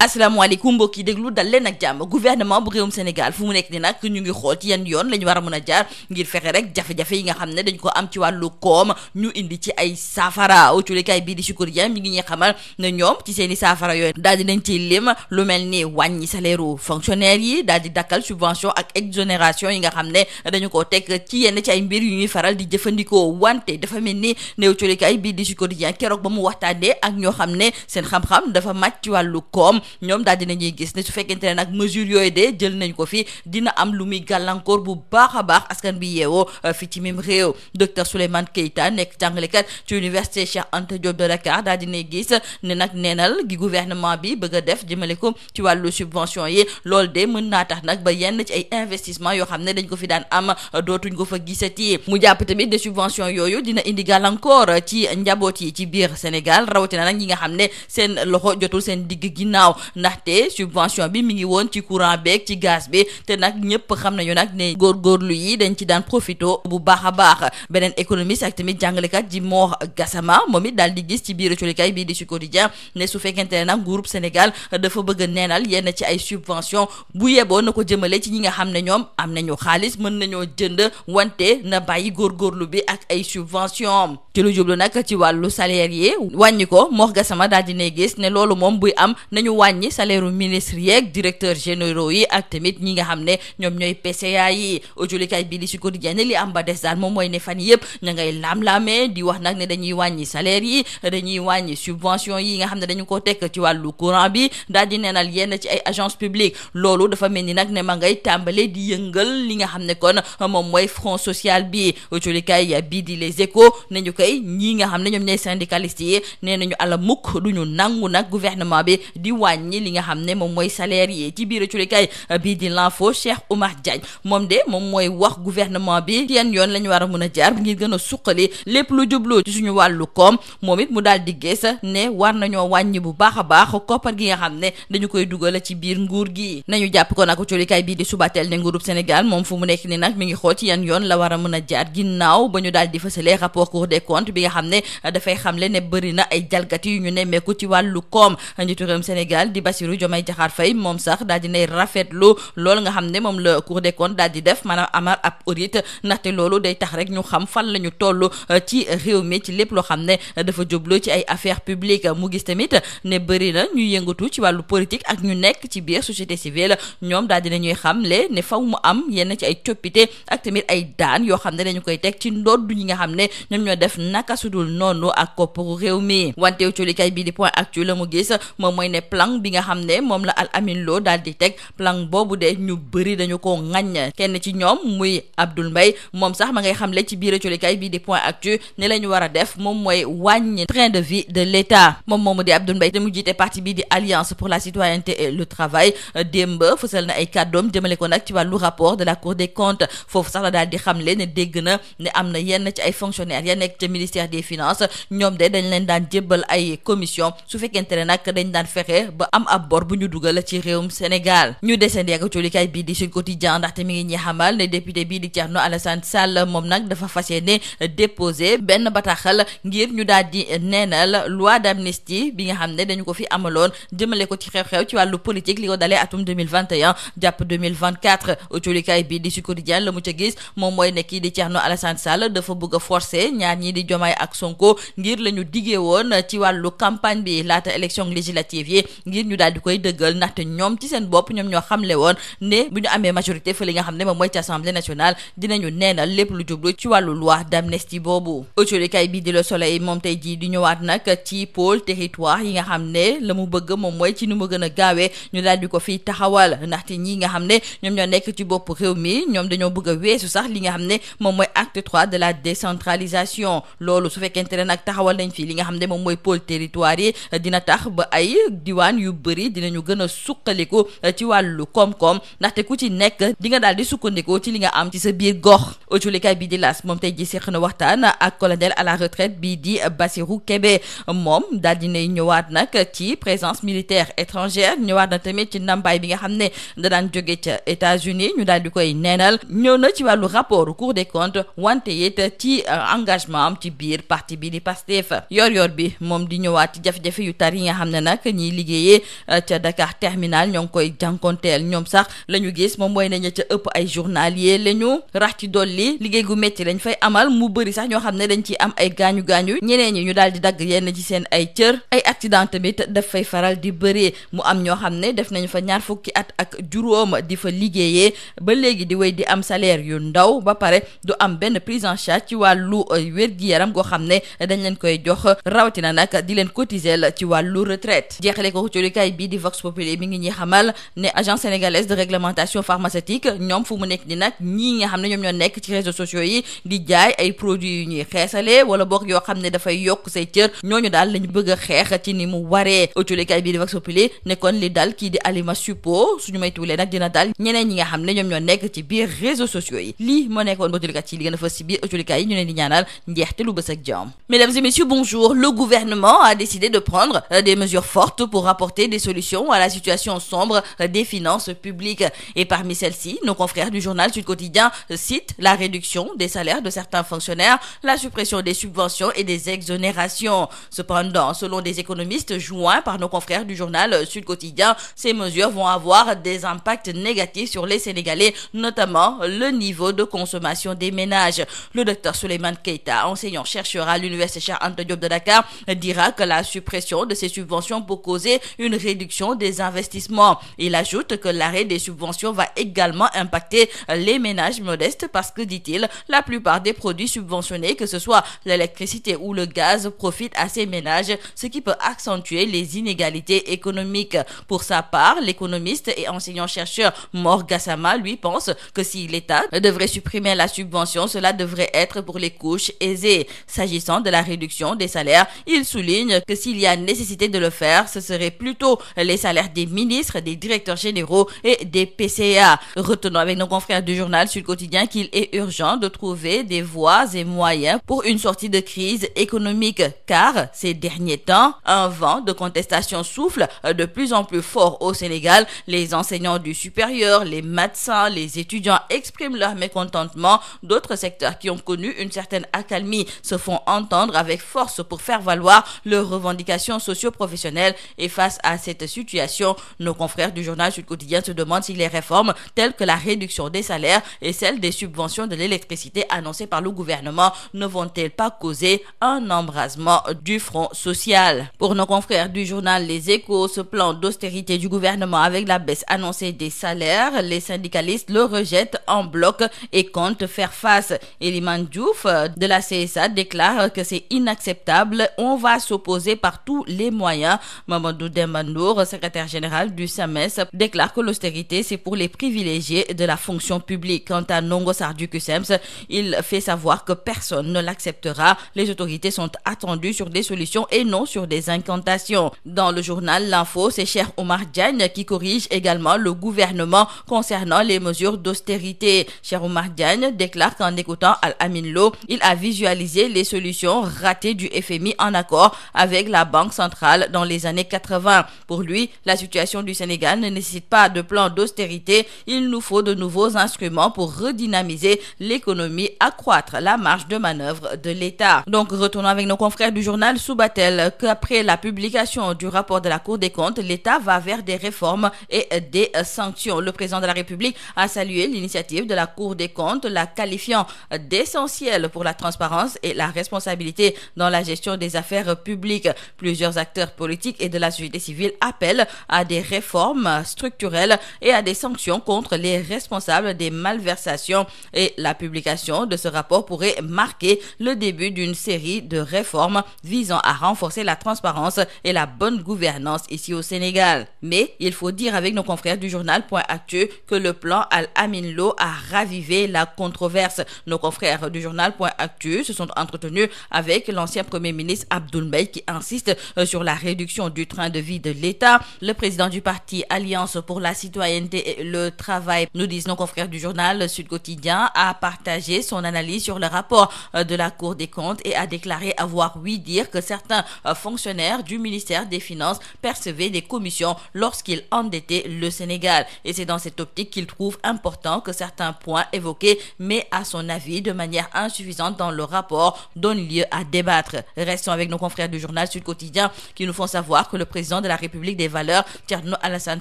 asalaamaaleykum mbokk yi déglu dal leen ak jàmm. gouvernement bu réewum Sénégal fu mu nekk ni nag ñu ngi xool ci yan yoon la ñu war a mën a jaar ngir fexe rek jafe-jafe yi nga xam ne dañ ko am ci wàllu koom ñu indi ci ay saafara. autolikaay bii di Sud Quotidien mi ngi ñuy xamal ne ñoom ci seen i saafara yooyu daal di nañ ciy lim lu mel ni wàññi salaire fonctionnaire yi, daal di dakkal subvention ak exonération yi nga xam ne dañu koo teg ci yenn ci ay mbir yu ñuy faral di jëfandikoo. wante dafa mel ni ne autolikaay bii di Sud Quotidien keroog ba mu waxtaanee ak ñoo xam ne seen xam-xam dafa màcc ci wàllu koom, ñoom daal dinañuy gis ne su fekkente ne nag mesure yooyu de jël nañ ko fi dina am lu muy gàllankoor bu baax a baax askan bi yeewoo fi ci même réew. docteur Souleymane Keita nekk jàngalekat ci université Cheikh Anta Diop de Dakar daal dinay gis ne nag neenal gi gouvernement bi bëgg a def jëmale ko ci wàllu subvention yi, loolu de mën naa tax nag ba yenn ci ay investissement yoo xam ne dañ ko fi daan am dootuñ ko fa gisati. mu jàpp tamit de subvention yooyu dina indi gàllankoor ci njaboot yi ci biir Sénégal, rawatina nag ñi nga xam ne seen loxo jotul seen digg ginnaaw, ndaxte subvention bi mi ngi woon ci courant beeg ci gaz bi te nag ñëpp xam nañu nag ne góorgóorlu yi dañ ci daan profito bu baax a baax. beneen économiste ak tamit jàngalekat ji Mor Gassama moom it daal di gis ci biir colikaay bii di Sud Quotidien ne su fekkente ne nag groupe Sénégal dafa bëgg a neenal yenn ci ay subvention bu yeboo na ko jëmale ci ñi nga xam ne ñoom am nañu xaalis mën nañoo jënd, wante na bàyyi góorgóorlu bi ak ay subvention ci lu jublu nag ci wàllu salaire yi wàññi ko. Mor Gassama daal di ne gis ne loolu moom buy am nañu wàññi salaire ministre yeeg directeur généraux yi ak tamit ñi nga xam ne ñoom ñooy PCA yi. autolikaay bii di Sud Quotidien li am ba des daal moom mooy ne fan yëpp ña ngay laam-laamee di wax nag ne dañuy wàññi salaire yi, dañuy wàññi subvention yi nga xam ne dañu ko tekk ci wàllu courant bi, daal di neenal yenn ci ay agence publique. loolu dafa mel ni nag ne ma ngay tàmbale di yëngal li nga xam ne kon moom mooy front social bi. autolikaay bii di Les Échos nañu koy ñii nga xam ne ñoom ñooy syndicalistes yi nee nañu ala mukk duñu nangu nag gouvernement bi di wàññi li nga xam ne moom mooy salaire yi. ci biir culikaay bii di L'Info, Cheikh Oumar Diagne moom de moom mooy wax gouvernement bi ci yan yoon la ñu war a mën a jaar ngir gën a suqali lépp lu jublu ci suñu wàllu koom. moom it mu daal di gis ne war nañoo wàññi bu baax a baax koppar gi nga xam ne dañu koy dugal ci biir nguur gi. nañu jàpp ko nag culikaay bii di Subatel ne nguurub Sénégal moom fu mu nekk ni nag mi ngi xool ci yan yoon la war a mën a jaar ginnaaw ba ñu daal di fësalee rapport Cour des comptes bi nga xam ne dafay xamle ne bëri na ay jalgati yu ñu nemmeeku ci wàllu koom. njiitu réewum Sénégal di Bassirou Diomaye Diakhar Faye moom sax daal dinay rafetlu loolu nga xam ne moom la Cour des comptes daal di def, maanaam amal ab audit, ndaxte loolu day tax rek ñu xam fan la ñu toll ci réew mi ci lépp loo xam ne dafa jublu ci ay affaires publiques. mu gis tamit ne bëri na ñu yëngatu ci wàllu politique ak ñu nekk ci biir société civile, ñoom daal dina ñuy xamle ne faw mu am yenn ci ay coppite ak tamit ay daan yoo xam ne dañu koy teg ci ndoddu ñi nga xam ne ñoom ñoo def naka sudul noonu ak kopparu réew mi. wante colikaay bii di Point Actu la mu gis moom mooy ne plan bi nga xam ne moom la Al Amin Lo daal di teg, plan boobu de ñu bëri dañu ko ŋaññ. kenn ci ñoom muy Abdoul Mbaye moom sax ma ngay xamle ci biir colikaay bii di Point Actu ne la ñu war a def moom mooy wàññi train de vie de l'État. moom moomu di Abdoul Mbaye te mu jiite parti bii di Alliance pour la citoyenneté et le travail démb fësal na ay kàddoom jëmale ko nag ci wàllu rapport de la Cour des comptes. foofu sax la daal di xamle ne dégg na ne am na yenn ci ay fonctionnaires ya nekk ca ministère des finances, ñoom de dañ leen daan jébbal ay commission su fekkente ne nag dañ daan fexe ba am ab bor bu ñu dugal ci réewum Sénégal. ñu desandi ak colikaay bii di Sud Quotidien ndaxte mi ngi ñuy xamal ne député bii di Thierno Alassane Sall moom nag dafa fas yéene déposé benn bataaxal ngir ñu daal di neenal loi d'amnistie bi nga xam ne dañu ko fi amaloon jëmale ko ci xew-xew ci wàllu politique li ko dalee atum 2021 jàpp 2024. colikaay bii di Sud Quotidien la mu ca gis moom mooy ne kii di Thierno Alassane Sall dafa bëgg a forcer ñaar ñi di Diomaye ak Sonko ngir la ñu diggee woon ci wàllu campagne bi laata élection législative yi ngir ñu daal di koy dëggal, ndaxte ñoom ci seen bopp ñoom ñoo xamle woon ne bu ñu amee majorité fa li nga xam ne moom mooy ci assemblée nationale dinañu neenal lépp lu jublu ci wàllu loi d'amnistie boobu. colikaay bii di Le Soleil moom tey jii di ñëwaat nag ci pôle territoire yi nga xam ne la mu bëgg moom mooy ci nu mu gën a gaawee ñu daal di ko fii taxawal, ndaxte ñi nga xam ne ñoom ñoo nekk ci bopp réew mi ñoom dañoo bëgg a weesu sax li nga xam ne moom mooy acte 3 de la décentralisation. loolu su fekkente ne nag taxawal nañ fii li nga xam ne moom mooy pôle territoire yi dina tax ba ay diwaan yu bëri dinañu gën a suqaliku ci wàllu koom-koom, ndaxte ku ci nekk di nga daal di sukkandikoo ci li nga am ci sa biir gox. colikaay bii di L'As moom tey ji seq na waxtaan ak colonel à la retraite bii di Bassirou Kébé, moom daal dinay ñëwaat nag ci présence militaire étrangère, ñëwaat na tamit ci ndàmpaay bi nga xam ne da daan jóge ca États-Unis ñu daal di koy neenal. ñëw na ci wàllu rapport Cour des comptes wante it ci engagement am ci biir parti bi di Pastef. yor bi moom di ñëwaat ci jafe-jafe yu tar yi nga xam ne nag ñiy liggéeyee liggéeyee ca Dakar Terminal ñoo ngi koy jànkonteel. ñoom sax la ñu gis moom mooy ne ña ca ëpp ay journalier lañu. rax ci dolli liggéey gu métti lañ fay amal mu bëri sax ñoo xam ne dañ ciy am ay gaañu-gaañu ñeneen ñi ñu daal di dagg yenn ci seen ay cër. ay accident tamit daf fay faral di bëree mu am ñoo xam ne def nañu fa ñaar fukki at ak juróom di fa liggéeyee ba léegi di wéy di am salaire yu ndaw ba pare du am benn prise en charge ci wàllu wér-gi-yaram goo xam ne dañ leen koy jox rawatina nag di leen cotiser ci wàllu retraite. jeexale ko colikaay bii di Vox Populi mi ngi ñuy xamal ne agence sénégalaise de réglementation pharmaceutique ñoom fu mu nekk ni nag ñii nga xam ne ñoom ñoo nekk ci réseaux sociaux yi di jaay ay produits yu ñuy xeesale wala boog yoo xam ne dafay yokk say cër ñooñu daal lañu bëgg a xeex ci ni mu waree. colikaay bii di Vox Populi ne kon li dal kii di Alima Supo suñu may tuulee nag dina dal ñeneen ñi nga xam ne ñoom ñoo nekk ci biir réseaux sociaux yi. lii moo nekkoon ba colikaay ci li gën a fës ci biir colikaay yi ñu leen di ñaanal njeexte lu bës ak jàmm. Mesdames et messieurs, bonjour. Le gouvernement a décidé de prendre des mesures fortes pour apporter des solutions à la situation sombre des finances publiques. Et parmi celles-ci, nos confrères du journal Sud Quotidien citent la réduction des salaires de certains fonctionnaires, la suppression des subventions et des exonérations. Cependant, selon des économistes joints par nos confrères du journal Sud Quotidien, ces mesures vont avoir des impacts négatifs sur les Sénégalais, notamment le niveau de consommation des ménages. Le docteur Souleymane Keita, enseignant-chercheur à l'université Cheikh Anta Diop de Dakar, dira que la suppression de ces subventions peut causer une réduction des investissements. Il ajoute que l'arrêt des subventions va également impacter les ménages modestes parce que, dit-il, la plupart des produits subventionnés, que ce soit l'électricité ou le gaz, profitent à ces ménages, ce qui peut accentuer les inégalités économiques. Pour sa part, l'économiste et enseignant-chercheur Mor Gassama, lui, pense que si l'État devrait supprimer la subvention, cela devrait être pour les couches aisées. S'agissant de la réduction des salaires, il souligne que s'il y a nécessité de le faire, ce serait plutôt les salaires des ministres, des directeurs généraux et des PCA. Retenons avec nos confrères du journal Sud Quotidien qu'il est urgent de trouver des voies et moyens pour une sortie de crise économique, car ces derniers temps, un vent de contestation souffle de plus en plus fort au Sénégal. Les enseignants du supérieur, les médecins, les étudiants expriment leur mécontentement. D'autres secteurs qui ont connu une certaine accalmie se font entendre avec force pour faire valoir leurs revendications socio-professionnelles. Et face à cette situation, nos confrères du journal Sud Quotidien se demandent si les réformes telles que la réduction des salaires et celle des subventions de l'électricité annoncées par le gouvernement ne vont-elles pas causer un embrasement du front social. Pour nos confrères du journal Les Échos, ce plan d'austérité du gouvernement avec la baisse annoncée des salaires, les syndicalistes le rejettent en bloc et comptent faire face. Eliman Diouf de la CSA déclare que c'est inacceptable. On va s'opposer par tous les moyens. Mamadou Demba Ndour, secrétaire général du SAMES, déclare que l'austérité, c'est pour les privilégiés de la fonction publique. Quant à Ndongo Sarr du CUSEMS, il fait savoir que personne ne l'acceptera. Les autorités sont attendues sur des solutions et non sur des incantations. Dans le journal L'Info, c'est Cheikh Oumar Diagne qui corrige également le gouvernement concernant les mesures d'austérité. Cheikh Oumar Diagne déclare qu'en écoutant Al-Amin Lo, il a visualisé les solutions ratées du FMI en accord avec la Banque centrale dans les années 80. Pour lui, la situation du Sénégal ne nécessite pas de plan d'austérité. Il nous faut de nouveaux instruments pour redynamiser l'économie, accroître la marge de manœuvre de l'État. Donc, retournons avec nos confrères du journal Subatel qu'après la publication du rapport de la Cour des comptes, l'État va vers des réformes et des sanctions. Le président de la République a salué l'initiative de la Cour des comptes, la qualifiant d'essentielle pour la transparence et la responsabilité dans la gestion des affaires publiques. Plusieurs acteurs politiques et de la société civile appellent à des réformes structurelles et à des sanctions contre les responsables des malversations. Et la publication de ce rapport pourrait marquer le début d'une série de réformes visant à renforcer la transparence et la bonne gouvernance ici au Sénégal. Mais il faut dire avec nos confrères du journal Point Actu que le plan Al-Amin Lo a ravivé la controverse. Nos confrères du journal Point Actu se sont entretenus avec l'ancien premier ministre Abdoul Mbaye qui insiste sur la réduction du train de vie de l'État. Le président du parti Alliance pour la citoyenneté et le travail, nous disent nos confrères du journal Sud Quotidien, a partagé son analyse sur le rapport de la Cour des comptes et a déclaré avoir ouï dire que certains fonctionnaires du ministère des Finances percevaient des commissions lorsqu'ils endettaient le Sénégal. Et c'est dans cette optique qu'il trouve important que certains points évoqués, mais à son avis de manière insuffisante dans le rapport, donnent lieu à débattre. Restons avec nos confrères du journal Sud Quotidien qui nous font savoir que le président président de la République des valeurs, Thierno Alassane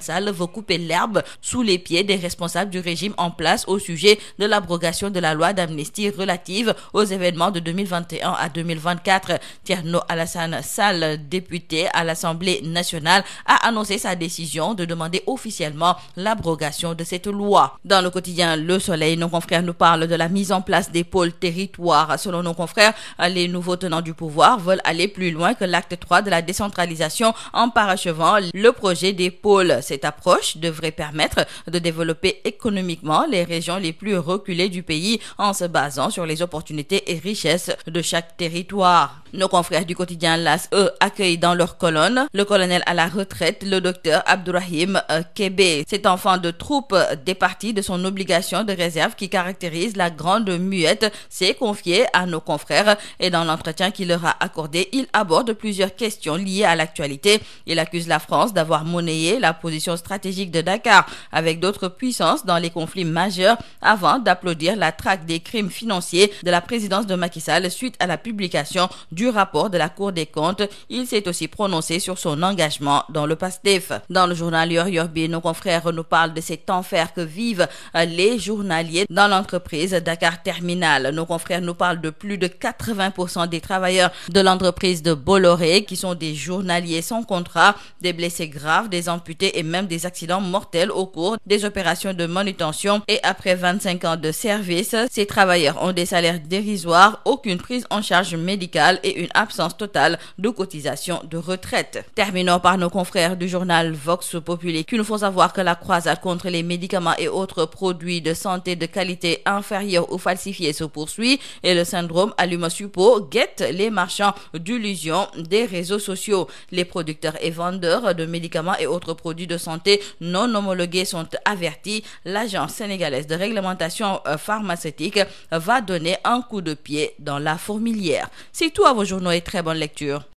Sall, veut couper l'herbe sous les pieds des responsables du régime en place au sujet de l'abrogation de la loi d'amnistie relative aux événements de 2021 à 2024. Thierno Alassane Sall, député à l'Assemblée nationale, a annoncé sa décision de demander officiellement l'abrogation de cette loi. Dans le quotidien Le Soleil, nos confrères nous parlent de la mise en place des pôles territoires. Selon nos confrères, les nouveaux tenants du pouvoir veulent aller plus loin que l'acte 3 de la décentralisation en parachevant le projet des pôles. Cette approche devrait permettre de développer économiquement les régions les plus reculées du pays en se basant sur les opportunités et richesses de chaque territoire. Nos confrères du quotidien L'As, eux, accueillent dans leur colonne le colonel à la retraite, le docteur Abdourahim Kébé. Cet enfant de troupe départi de son obligation de réserve qui caractérise la grande muette s'est confié à nos confrères et dans l'entretien qu'il leur a accordé, il aborde plusieurs questions liées à l'actualité. Il accuse la France d'avoir monnayé la position stratégique de Dakar avec d'autres puissances dans les conflits majeurs avant d'applaudir la traque des crimes financiers de la présidence de Macky Sall suite à la publication du rapport de la Cour des comptes. Il s'est aussi prononcé sur son engagement dans le PASTEF. Dans le journal Yoor bi, nos confrères nous parlent de cet enfer que vivent les journaliers dans l'entreprise Dakar Terminal. Nos confrères nous parlent de plus de 80% des travailleurs de l'entreprise de Bolloré qui sont des journaliers sans contrat, des blessés graves, des amputés et même des accidents mortels au cours des opérations de manutention. Et après 25 ans de service, ces travailleurs ont des salaires dérisoires, aucune prise en charge médicale et une absence totale de cotisation de retraite. Terminons par nos confrères du journal Vox Populi qui nous font savoir que la croisade contre les médicaments et autres produits de santé de qualité inférieure ou falsifiés se poursuit et le syndrome Aluma-Supo guette les marchands d'illusions des réseaux sociaux. Les producteurs et vendeurs de médicaments et autres produits de santé non homologués sont avertis. L'Agence sénégalaise de réglementation pharmaceutique va donner un coup de pied dans la fourmilière. C'est tout à vos journaux et très bonne lecture.